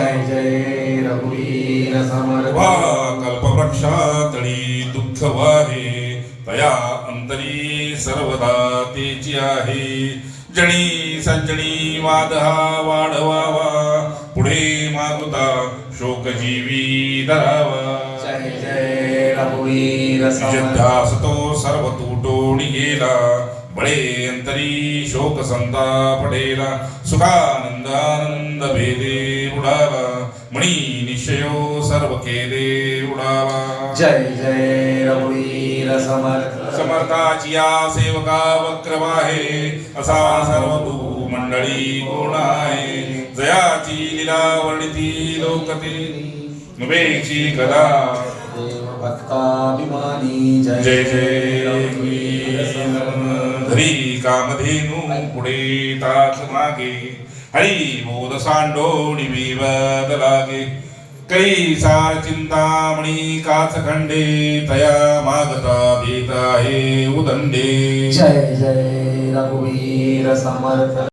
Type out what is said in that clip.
जय जय रघुवीर समर्थ कल्पवृक्षातळी दुःख वाहे तया अंतरी सर्वदा तेची आहे. जणी संजणी वाद हा वाढवावा पुढे मागुता शोक जीवी धरावा. जय जय रघुवीर समर्थ ध्यास तो सर्व तुटून गेला बळे अंतरी शोक संताप पडेला. सुखानंद आनंद भेदे उडाला मणी निश्चयो सर्व केले उडाला. जय जय रघुवीर समर्थ समर्थाची या सेवका वक्रवाहे असा सर्व भू मंडळी कोण आहे. जयाची लीला वर्णिती लोकते नुबेची कदा देव भक्ताभिमानी. जय जय रघुवीर समर्थ. धरी कामधेनू पुढे ताक मागे हरी बोध सांडोणी विवद लागे. कै सार चिंतामणी काच खंडे तया मागता भीत आहे उदंडे. जय जय रघुवीर समर्थ